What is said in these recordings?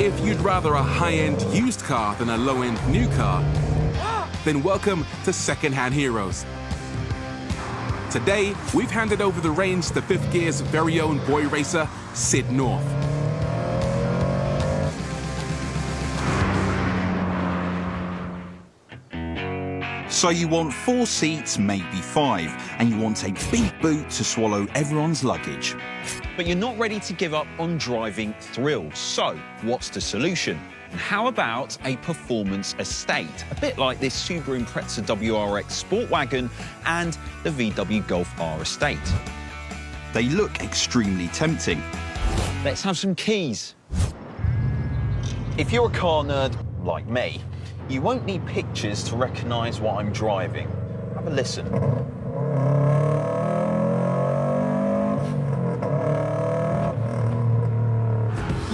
If you'd rather a high-end used car than a low-end new car, then welcome to Second-Hand Heroes. Today, we've handed over the reins to Fifth Gear's very own boy racer, Sid North. So you want 4 seats, maybe 5, and you want a big boot to swallow everyone's luggage. But you're not ready to give up on driving thrills. So what's the solution? And how about a performance estate? A bit like this Subaru Impreza WRX Sport Wagon and the VW Golf R estate. They look extremely tempting. Let's have some keys. If you're a car nerd like me, you won't need pictures to recognise what I'm driving. Have a listen.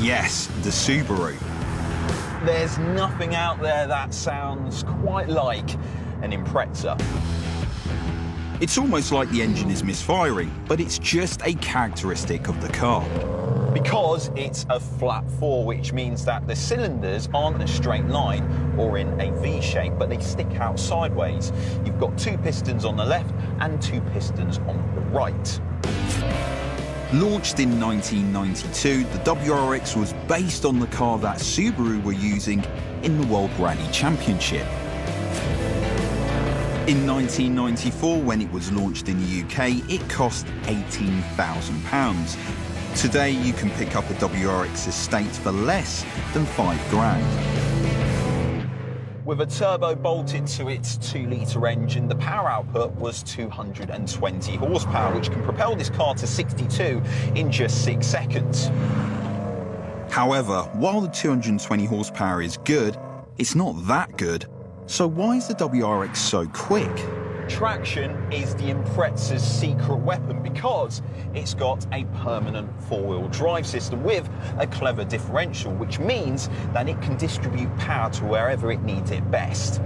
Yes, the Subaru. There's nothing out there that sounds quite like an Impreza. It's almost like the engine is misfiring, but it's just a characteristic of the car. Because it's a flat 4, which means that the cylinders aren't a straight line or in a V shape, but they stick out sideways. You've got 2 pistons on the left and 2 pistons on the right. Launched in 1992, the WRX was based on the car that Subaru were using in the World Rally Championship. In 1994, when it was launched in the UK, it cost £18,000. Today, you can pick up a WRX estate for less than £5,000. With a turbo bolted to its 2-litre engine, the power output was 220 horsepower, which can propel this car to 62 in just 6 seconds. However, while the 220 horsepower is good, it's not that good. So why is the WRX so quick? Traction is the Impreza's secret weapon because it's got a permanent 4-wheel drive system with a clever differential, which means that it can distribute power to wherever it needs it best.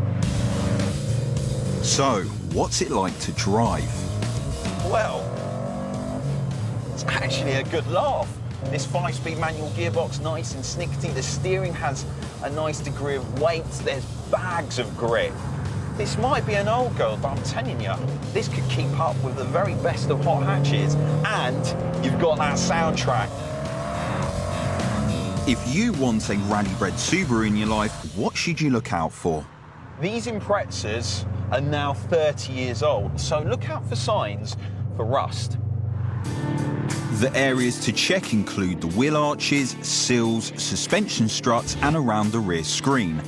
So, what's it like to drive? Well, it's actually a good laugh. This 5-speed manual gearbox, nice and snickety. The steering has a nice degree of weight. There's bags of grip. This might be an old girl, but I'm telling you, this could keep up with the very best of hot hatches, and you've got that soundtrack. If you want a rally-bred Subaru in your life, what should you look out for? These Imprezas are now 30 years old, so look out for signs for rust. The areas to check include the wheel arches, sills, suspension struts, and around the rear screen.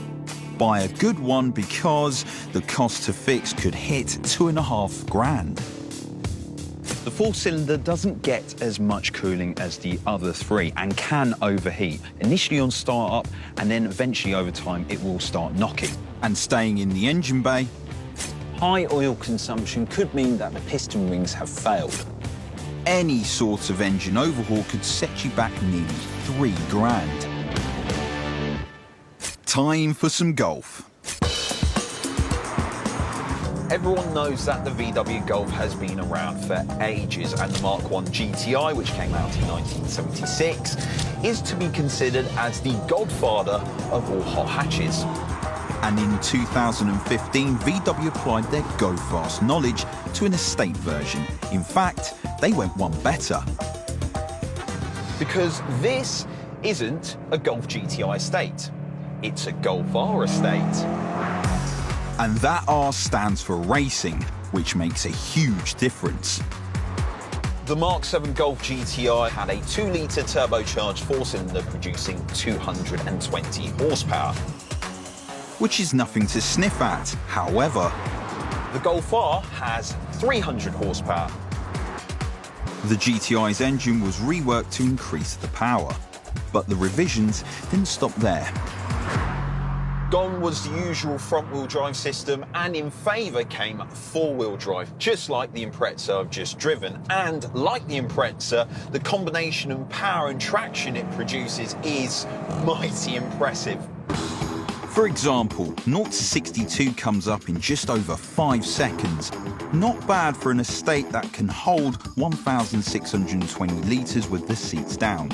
Buy a good one because the cost to fix could hit £2,500. The 4-cylinder doesn't get as much cooling as the other 3 and can overheat, initially on start-up, and then eventually over time it will start knocking. And staying in the engine bay, high oil consumption could mean that the piston rings have failed. Any sort of engine overhaul could set you back nearly £3,000. Time for some golf. Everyone knows that the VW Golf has been around for ages, and the Mark I GTI, which came out in 1976, is to be considered as the godfather of all hot hatches. And in 2015, VW applied their Go Fast knowledge to an estate version. In fact, they went one better. Because this isn't a Golf GTI estate. It's a Golf R estate. And that R stands for racing, which makes a huge difference. The Mark VII Golf GTI had a 2-litre turbocharged 4-cylinder producing 220 horsepower. Which is nothing to sniff at. However, the Golf R has 300 horsepower. The GTI's engine was reworked to increase the power, but the revisions didn't stop there. Gone was the usual front-wheel drive system, and in favour came 4-wheel drive, just like the Impreza I've just driven. And like the Impreza, the combination of power and traction it produces is mighty impressive. For example, 0 to 62 comes up in just over 5 seconds. Not bad for an estate that can hold 1,620 litres with the seats down.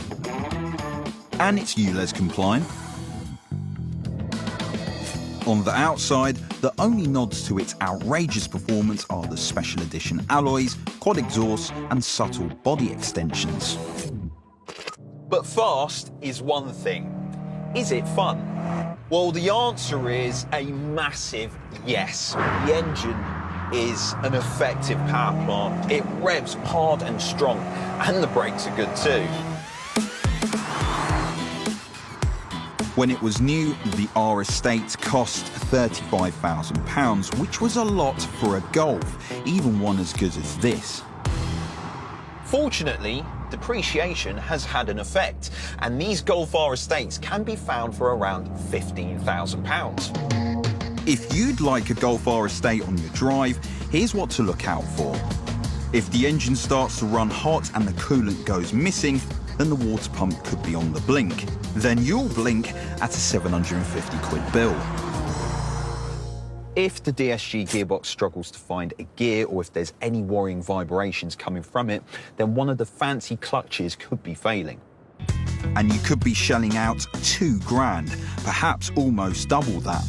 and it's ULEZ compliant. On the outside, the only nods to its outrageous performance are the special edition alloys, quad exhausts and subtle body extensions. But fast is one thing. Is it fun? Well, the answer is a massive yes. The engine is an effective power plant. It revs hard and strong, and the brakes are good too. When it was new, the R Estate cost £35,000, which was a lot for a Golf, even one as good as this. Fortunately, depreciation has had an effect, and these Golf R Estates can be found for around £15,000. If you'd like a Golf R Estate on your drive, here's what to look out for. If the engine starts to run hot and the coolant goes missing, then the water pump could be on the blink. Then you'll blink at a £750 bill. If the DSG gearbox struggles to find a gear, or if there's any worrying vibrations coming from it, then one of the fancy clutches could be failing. And you could be shelling out £2,000, perhaps almost double that.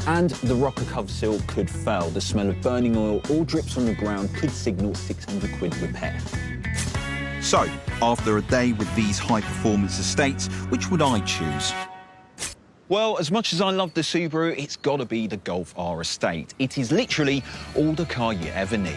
And the rocker cover seal could fail. The smell of burning oil or drips on the ground could signal £600 repair. So, after a day with these high-performance estates, which would I choose? Well, as much as I love the Subaru, it's got to be the Golf R Estate. It is literally all the car you ever need.